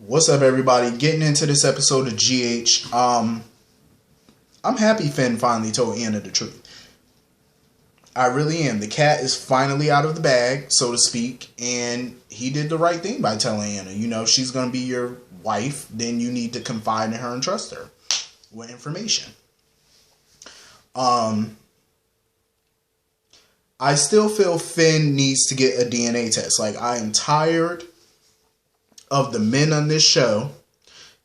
What's up, everybody? Getting into this episode of GH. I'm happy Finn finally told Anna the truth. I really am. The cat is finally out of the bag, so to speak, and he did the right thing by telling Anna, she's going to be your wife, then you need to confide in her and trust her with information. I still feel Finn needs to get a DNA test. Like, I am tired of the men on this show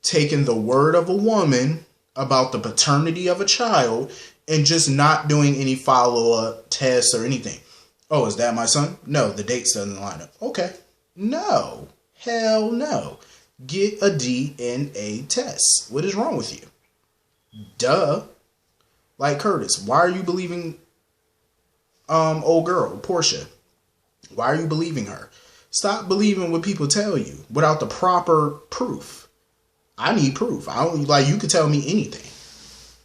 taking the word of a woman about the paternity of a child and just not doing any follow-up tests or anything. Oh, is that my son? No, the dates doesn't line up. Okay. No. Hell no. Get a DNA test. What is wrong with you? Duh. Like Curtis, why are you believing old girl, Portia? Why are you believing her? Stop believing what people tell you without the proper proof. I need proof. You could tell me anything.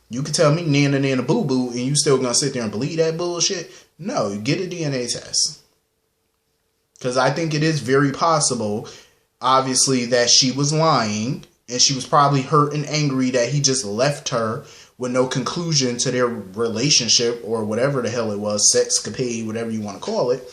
You could tell me nana boo boo and you still gonna sit there and believe that bullshit? No, get a DNA test. Because I think it is very possible, obviously, that she was lying and she was probably hurt and angry that he just left her with no conclusion to their relationship or whatever the hell it was, sexcapade, whatever you want to call it.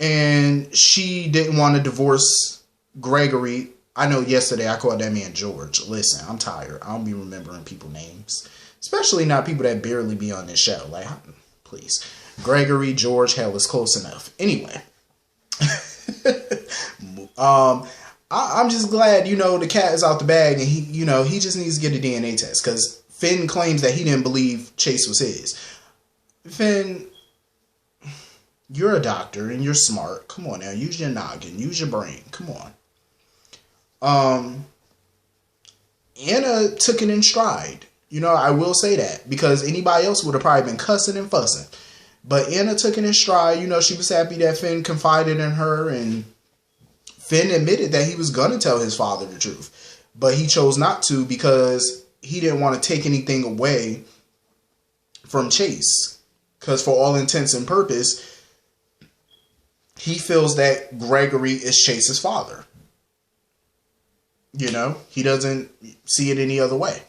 And she didn't want to divorce Gregory. I know yesterday I called that man George. Listen, I'm tired. I don't be remembering people's names. Especially not people that barely be on this show. Like, please. Gregory, George, hell, is close enough. Anyway. I'm just glad, the cat is out the bag and he just needs to get a DNA test. Because Finn claims that he didn't believe Chase was his. Finn, you're a doctor and you're smart. Come on now. Use your noggin. Use your brain. Come on. Anna took it in stride. I will say that. Because anybody else would have probably been cussing and fussing. But Anna took it in stride. She was happy that Finn confided in her. And Finn admitted that he was going to tell his father the truth. But he chose not to because he didn't want to take anything away from Chase. Because for all intents and purposes, he feels that Gregory is Chase's father. He doesn't see it any other way.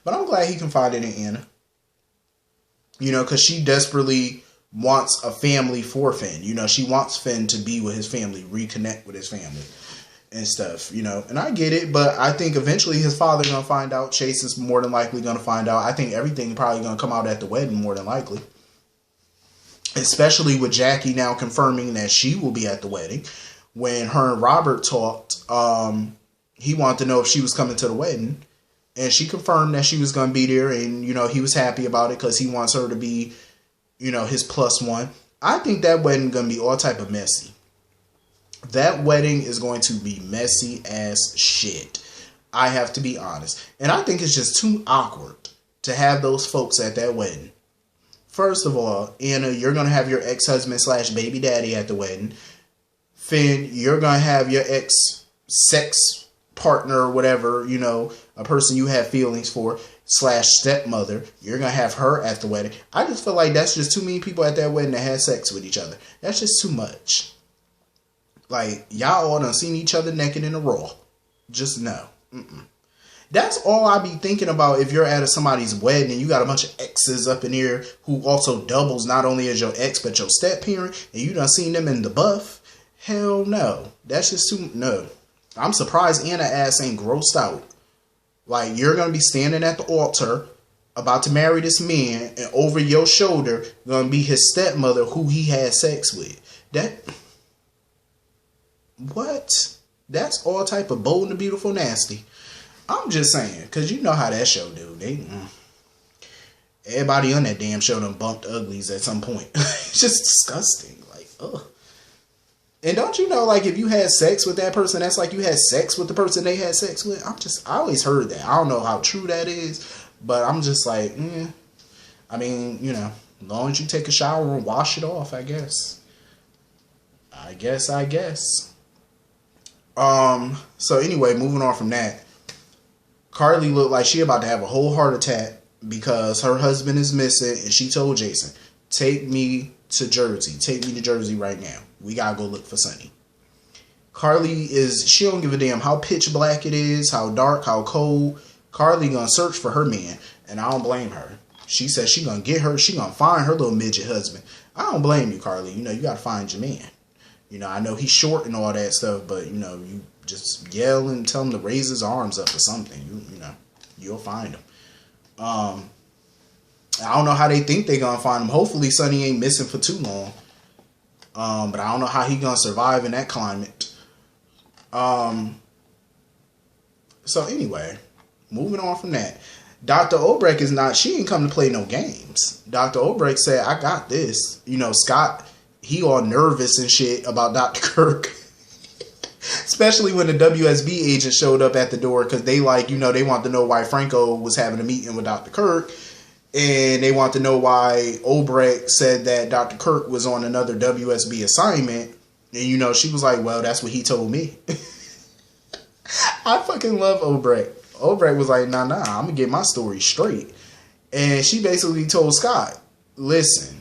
But I'm glad he confided in Anna. Because she desperately wants a family for Finn. She wants Finn to be with his family, reconnect with his family and stuff, And I get it, but I think eventually his father's going to find out. Chase is more than likely going to find out. I think everything probably going to come out at the wedding more than likely. Especially with Jackie now confirming that she will be at the wedding. When her and Robert talked, he wanted to know if she was coming to the wedding. And she confirmed that she was going to be there. And, he was happy about it because he wants her to be, his plus one. I think that wedding is going to be all type of messy. That wedding is going to be messy as shit. I have to be honest. And I think it's just too awkward to have those folks at that wedding. First of all, Anna, you're going to have your ex-husband / baby daddy at the wedding. Finn, you're going to have your ex-sex partner or whatever, a person you have feelings for / stepmother. You're going to have her at the wedding. I just feel like that's just too many people at that wedding that had sex with each other. That's just too much. Like, y'all all done seen each other naked in a raw. Just no. That's all I be thinking about if you're at somebody's wedding and you got a bunch of exes up in here who also doubles not only as your ex but your step parent and you done seen them in the buff. Hell no. That's just too... No. I'm surprised Anna ass ain't grossed out. Like, you're going to be standing at the altar about to marry this man and over your shoulder going to be his stepmother who he had sex with. What? That's all type of bold and beautiful nasty. I'm just saying, because you know how that show do. Everybody on that damn show done bumped uglies at some point. It's just disgusting. Like, ugh. And don't you know, like, if you had sex with that person, that's like you had sex with the person they had sex with? I always heard that. I don't know how true that is, but I'm just like, I mean, as long as you take a shower and wash it off, I guess. So anyway, moving on from that. Carly looked like she about to have a whole heart attack because her husband is missing and she told Jason, take me to Jersey. Take me to Jersey right now. We gotta go look for Sonny. She don't give a damn how pitch black it is, how dark, how cold. Carly gonna search for her man, and I don't blame her. She said she gonna find her little midget husband. I don't blame you, Carly. You gotta find your man. I know he's short and all that stuff, but you just yell and tell him to raise his arms up or something. You'll find him. I don't know how they think they're gonna find him. Hopefully Sonny ain't missing for too long. But I don't know how he gonna survive in that climate. So anyway, moving on from that. Dr. Obrecht she ain't come to play no games. Dr. Obrecht said, I got this. Scott, he all nervous and shit about Dr. Kirk. Especially when the WSB agent showed up at the door, because they they want to know why Franco was having a meeting with Dr. Kirk. And they want to know why Obrecht said that Dr. Kirk was on another WSB assignment. And she was like, well, that's what he told me. I fucking love Obrecht. Obrecht was like, nah, I'm going to get my story straight. And she basically told Scott, listen,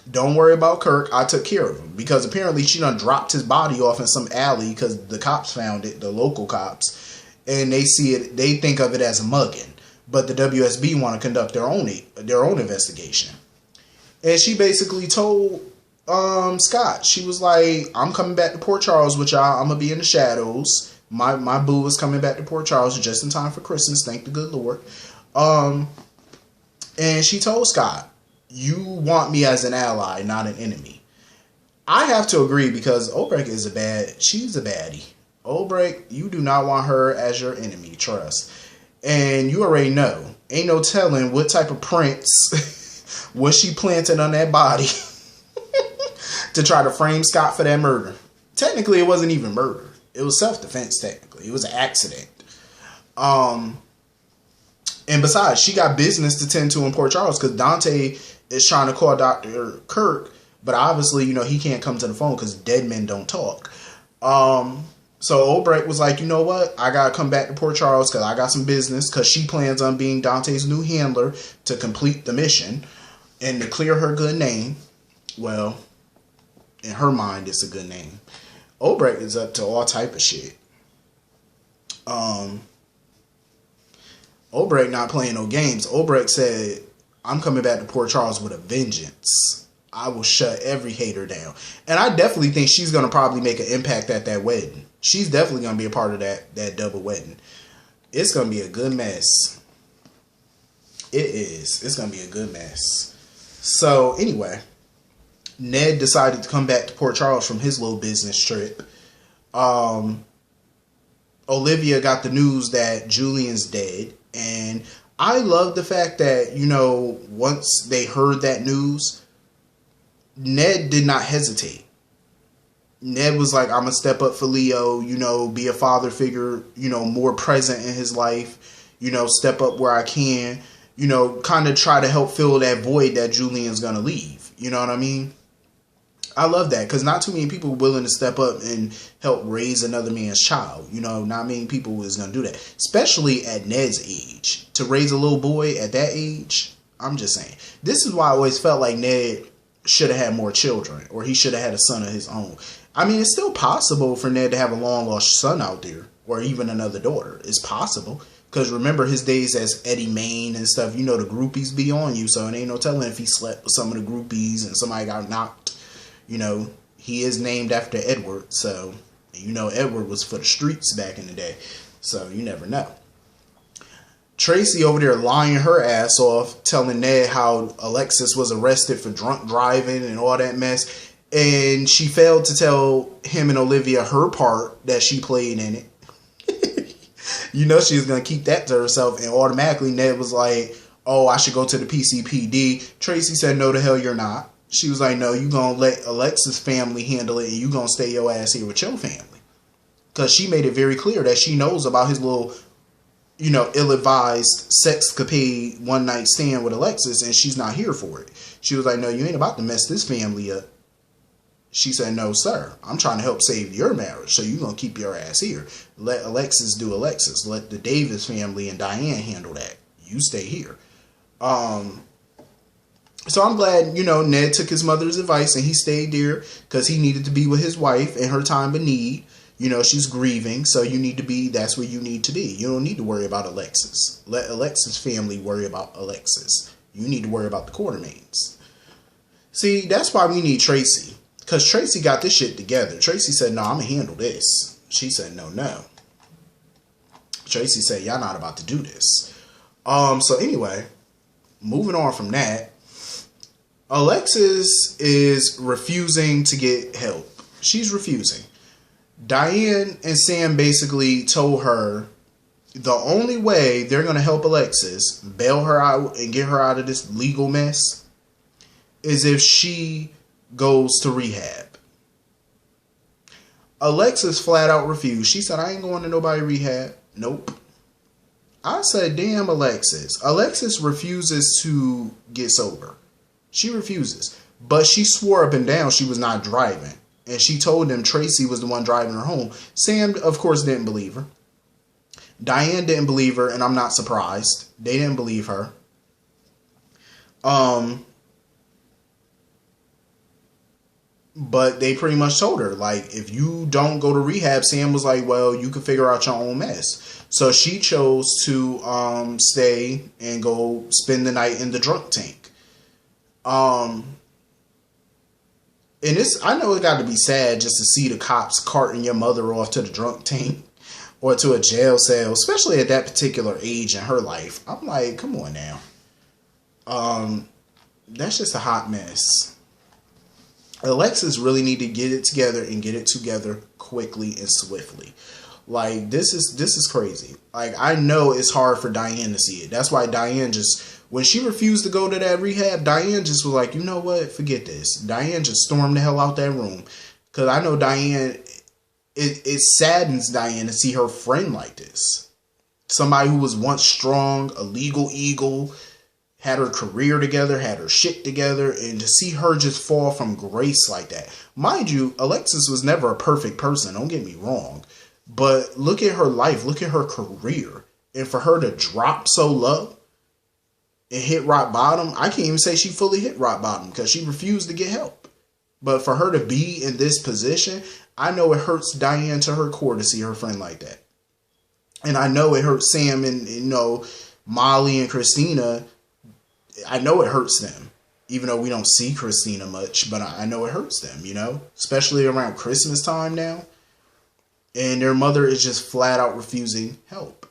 don't worry about Kirk. I took care of him. Because apparently she done dropped his body off in some alley because the cops found it, the local cops. And they think of it as a mugging. But the WSB want to conduct their own investigation. And she basically told Scott, she was like, I'm coming back to Port Charles with y'all. I'm going to be in the shadows. My boo is coming back to Port Charles just in time for Christmas. Thank the good Lord. And she told Scott, you want me as an ally, not an enemy. I have to agree, because Obrecht she's a baddie. Obrecht, you do not want her as your enemy, trust. And you already know, ain't no telling what type of prints was she planted on that body to try to frame Scott for that murder. Technically, it wasn't even murder. It was self-defense, technically. It was an accident. And besides, she got business to tend to in Port Charles, because Dante is trying to call Dr. Kirk, but obviously, he can't come to the phone because dead men don't talk. So Obrecht was like, you know what? I got to come back to Port Charles because I got some business, because she plans on being Dante's new handler to complete the mission and to clear her good name. Well, in her mind, it's a good name. Obrecht is up to all type of shit. Obrecht not playing no games. Obrecht said, I'm coming back to Port Charles with a vengeance. I will shut every hater down. And I definitely think she's going to probably make an impact at that wedding. She's definitely going to be a part of that double wedding. It's going to be a good mess. It is. It's going to be a good mess. So, anyway, Ned decided to come back to Port Charles from his little business trip. Olivia got the news that Julian's dead. And I love the fact that, once they heard that news, Ned did not hesitate. Ned was like, I'm going to step up for Leo, be a father figure, more present in his life, step up where I can, kind of try to help fill that void that Julian's going to leave. You know what I mean? I love that, because not too many people are willing to step up and help raise another man's child. Not many people is going to do that, especially at Ned's age. To raise a little boy at that age, I'm just saying. This is why I always felt like Ned should have had more children, or he should have had a son of his own. I mean, it's still possible for Ned to have a long lost son out there, or even another daughter. It's possible, because remember his days as Eddie Main and stuff, the groupies be on you, so it ain't no telling if he slept with some of the groupies and somebody got knocked. He is named after Edward, so Edward was for the streets back in the day, so you never know. Tracy over there lying her ass off, telling Ned how Alexis was arrested for drunk driving and all that mess. And she failed to tell him and Olivia her part that she played in it. She was going to keep that to herself. And automatically Ned was like, oh, I should go to the PCPD. Tracy said, no, the hell you're not. She was like, no, you're going to let Alexis' family handle it, and you're going to stay your ass here with your family. Because she made it very clear that she knows about his little, ill-advised sexcapade one-night stand with Alexis, and she's not here for it. She was like, no, you ain't about to mess this family up. She said, no, sir. I'm trying to help save your marriage, so you're going to keep your ass here. Let Alexis do Alexis. Let the Davis family and Diane handle that. You stay here. So I'm glad, Ned took his mother's advice and he stayed there because he needed to be with his wife in her time of need. She's grieving, so that's where you need to be. You don't need to worry about Alexis. Let Alexis' family worry about Alexis. You need to worry about the Quartermains. See, that's why we need Tracy. Because Tracy got this shit together. Tracy said, no, I'm going to handle this. She said, no. Tracy said, y'all not about to do this. So anyway, moving on from that, Alexis is refusing to get help. She's refusing. Diane and Sam basically told her the only way they're going to help Alexis, bail her out and get her out of this legal mess, is if she goes to rehab. Alexis flat out refused. She said, I ain't going to nobody rehab. Nope. I said, damn, Alexis. Alexis refuses to get sober. She refuses. But she swore up and down she was not driving. And she told them Tracy was the one driving her home. Sam, of course, didn't believe her. Diane didn't believe her, and I'm not surprised. They didn't believe her. But they pretty much told her, like, if you don't go to rehab, Sam was like, well, you can figure out your own mess. So she chose to stay and go spend the night in the drunk tank. And I know it got to be sad just to see the cops carting your mother off to the drunk tank or to a jail cell, especially at that particular age in her life. I'm like, come on now. That's just a hot mess. Alexis really need to get it together and get it together quickly and swiftly. Like, this is crazy. Like, I know it's hard for Diane to see it. That's why Diane when she refused to go to that rehab, Diane just was like, you know what? Forget this. Diane just stormed the hell out that room. Because I know Diane, it saddens Diane to see her friend like this. Somebody who was once strong, a legal eagle, had her career together, had her shit together, and to see her just fall from grace like that. Mind you, Alexis was never a perfect person, don't get me wrong. But look at her life, look at her career. And for her to drop so low and hit rock bottom, I can't even say she fully hit rock bottom because she refused to get help. But for her to be in this position, I know it hurts Diane to her core to see her friend like that. And I know it hurts Sam and, Molly and Christina. I know it hurts them, even though we don't see Christina much, but I know it hurts them, especially around Christmas time now. And their mother is just flat out refusing help.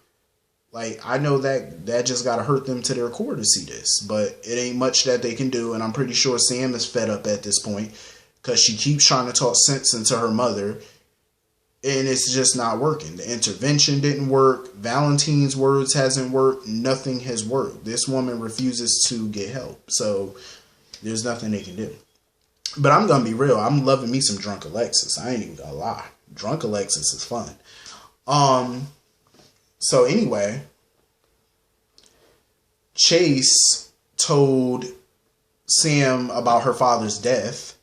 Like, I know that just got to hurt them to their core to see this, but it ain't much that they can do. And I'm pretty sure Sam is fed up at this point because she keeps trying to talk sense into her mother. And it's just not working. The intervention didn't work. Valentine's words hasn't worked. Nothing has worked. This woman refuses to get help. So there's nothing they can do. But I'm going to be real. I'm loving me some drunk Alexis. I ain't even going to lie. Drunk Alexis is fun. So anyway, Chase told Sam about her father's death.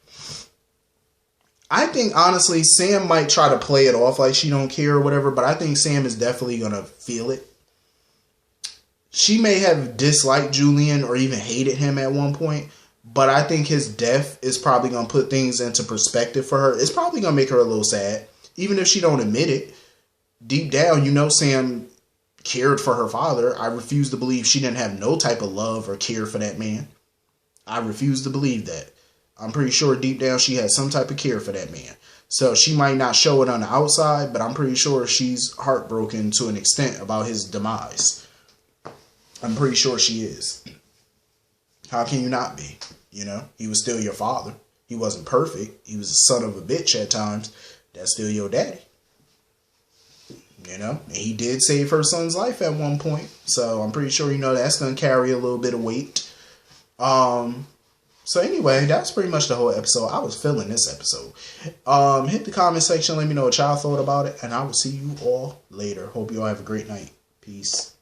I think, honestly, Sam might try to play it off like she don't care or whatever, but I think Sam is definitely going to feel it. She may have disliked Julian or even hated him at one point, but I think his death is probably going to put things into perspective for her. It's probably going to make her a little sad, even if she don't admit it. Deep down, Sam cared for her father. I refuse to believe she didn't have no type of love or care for that man. I refuse to believe that. I'm pretty sure deep down she had some type of care for that man. So she might not show it on the outside, but I'm pretty sure she's heartbroken to an extent about his demise. I'm pretty sure she is. How can you not be? He was still your father. He wasn't perfect. He was a son of a bitch at times. That's still your daddy. And he did save her son's life at one point. So I'm pretty sure, that's going to carry a little bit of weight. So anyway, that's pretty much the whole episode. I was feeling this episode. Hit the comment section. Let me know what y'all thought about it. And I will see you all later. Hope you all have a great night. Peace.